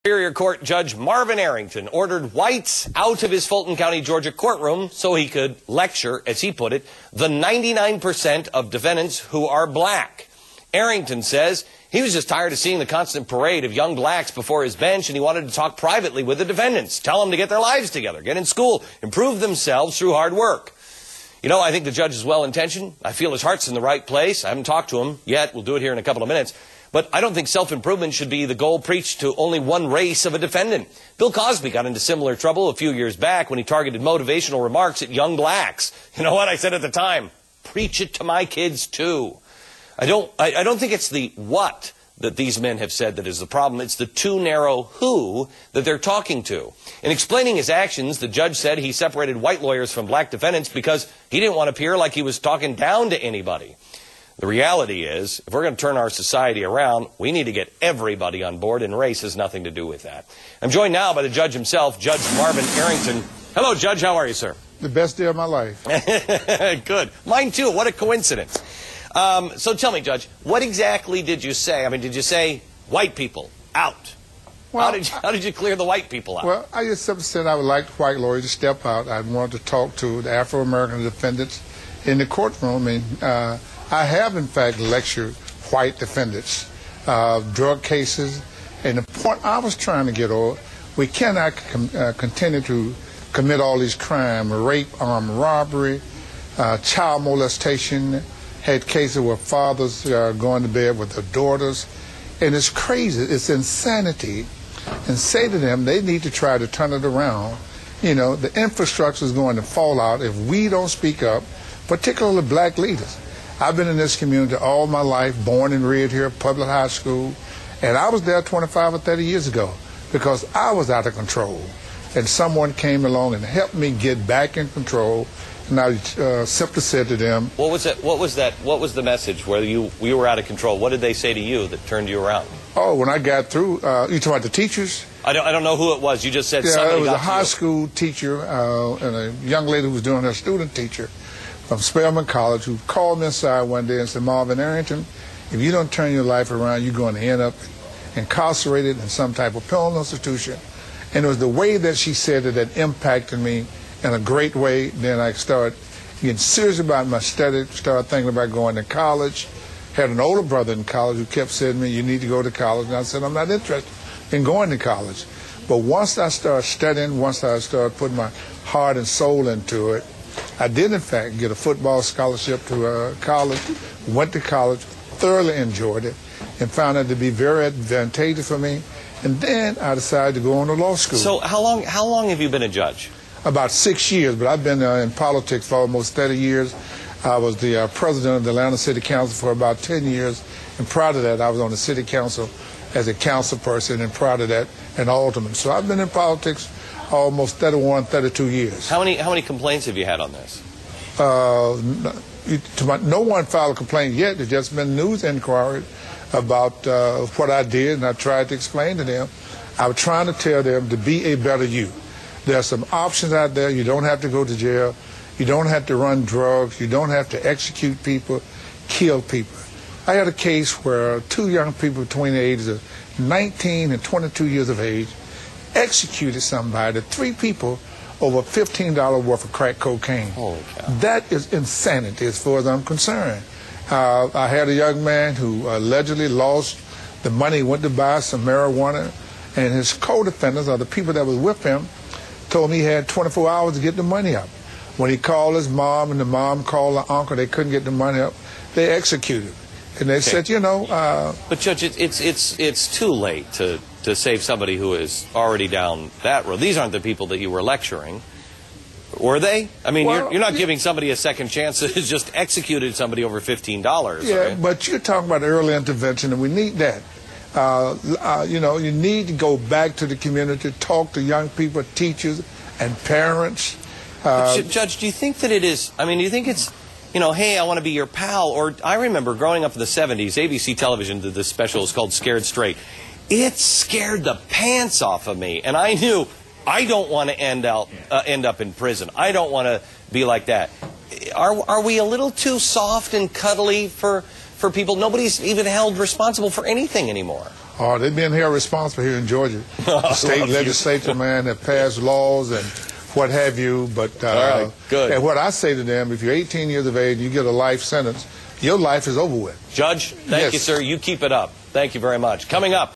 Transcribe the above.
Superior Court Judge Marvin Arrington ordered whites out of his Fulton County, Georgia courtroom so he could lecture, as he put it, the 99% of defendants who are black. Arrington says he was just tired of seeing the constant parade of young blacks before his bench, and he wanted to talk privately with the defendants, tell them to get their lives together, get in school, improve themselves through hard work. You know, I think the judge is well-intentioned. I feel his heart's in the right place. I haven't talked to him yet. We'll do it here in a couple of minutes. But I don't think self-improvement should be the goal preached to only one race of a defendant. Bill Cosby got into similar trouble a few years back when he targeted motivational remarks at young blacks. You know what I said at the time? Preach it to my kids, too. I don't think it's the what that these men have said that is the problem. It's the too narrow who that they're talking to. In explaining his actions, the judge said he separated white lawyers from black defendants because he didn't want to appear like he was talking down to anybody. The reality is, if we're going to turn our society around, we need to get everybody on board, and race has nothing to do with that. I'm joined now by the judge himself, Judge Marvin Arrington. Hello, Judge. How are you, sir? The best day of my life. Good. Mine, too. What a coincidence. So tell me, Judge, what exactly did you say? I mean, did you say white people out? Well, how did you clear the white people out? Well, I just simply said I would like white lawyers to step out. I wanted to talk to the Afro-American defendants in the courtroom. I have, in fact, lectured white defendants, drug cases, and the point I was trying to get over, we cannot continue to commit all these crimes, rape, armed robbery, child molestation, had cases where fathers are going to bed with their daughters, and it's crazy, it's insanity, and say to them they need to try to turn it around. You know, the infrastructure is going to fall out if we don't speak up, particularly black leaders. I've been in this community all my life, born and reared here, public high school, and I was there 25 or 30 years ago because I was out of control. And someone came along and helped me get back in control, and I simply said to them... What was the message where you were out of control? What did they say to you that turned you around? Oh, when I got through, you talking about the teachers? I don't know who it was. You just said somebody got to you. It was a high school teacher and a young lady who was doing her student teacher from Spelman College, who called me inside one day and said, Marvin Arrington, if you don't turn your life around, you're going to end up incarcerated in some type of penal institution. And it was the way that she said it that impacted me in a great way. Then I started getting serious about my study, started thinking about going to college. Had an older brother in college who kept saying to me, you need to go to college. And I said, I'm not interested in going to college. But once I started studying, once I started putting my heart and soul into it, I did, in fact, get a football scholarship to college, went to college, thoroughly enjoyed it, and found it to be very advantageous for me. And then I decided to go on to law school. So how long have you been a judge? About 6 years, but I've been in politics for almost 30 years. I was the president of the Atlanta City Council for about 10 years, and prior to that, I was on the city council as a council person, and prior to that, an alderman. So I've been in politics almost 31, 32 years. How many complaints have you had on this? No one filed a complaint yet. There's just been news inquiry about what I did, and I tried to explain to them. I was trying to tell them to be a better you. There are some options out there. You don't have to go to jail. You don't have to run drugs. You don't have to execute people, kill people. I had a case where two young people between the ages of 19 and 22 years of age executed somebody, 3 people, over $15 worth of crack cocaine. Holy cow. That is insanity as far as I'm concerned. I had a young man who allegedly lost the money he went to buy some marijuana, and his co-defendants, or the people that was with him, told me he had 24 hours to get the money up. When he called his mom and the mom called the uncle, they couldn't get the money up, they executed. And they said, you know... But Judge, it's too late to save somebody who is already down that road. These aren't the people that you were lecturing, were they? I mean, well, you're not giving somebody a second chance that has just executed somebody over $15. Yeah, right? But you're talking about early intervention, and we need that. You know, you need to go back to the community, talk to young people, teachers, and parents. Judge, do you think that it is, I mean, do you think it's, you know, hey, I want to be your pal? Or I remember growing up in the 70s, ABC television did this special, it's called Scared Straight. It scared the pants off of me, and I knew I don't want to end up in prison. I don't want to be like that. Are we a little too soft and cuddly for people? Nobody's even held responsible for anything anymore. Oh, they've been held responsible here in Georgia. The state legislature, man, have passed laws and what have you. But all right, good. And what I say to them, if you're 18 years of age and you get a life sentence, your life is over with. Judge, thank you, sir. You keep it up. Thank you very much. Coming up,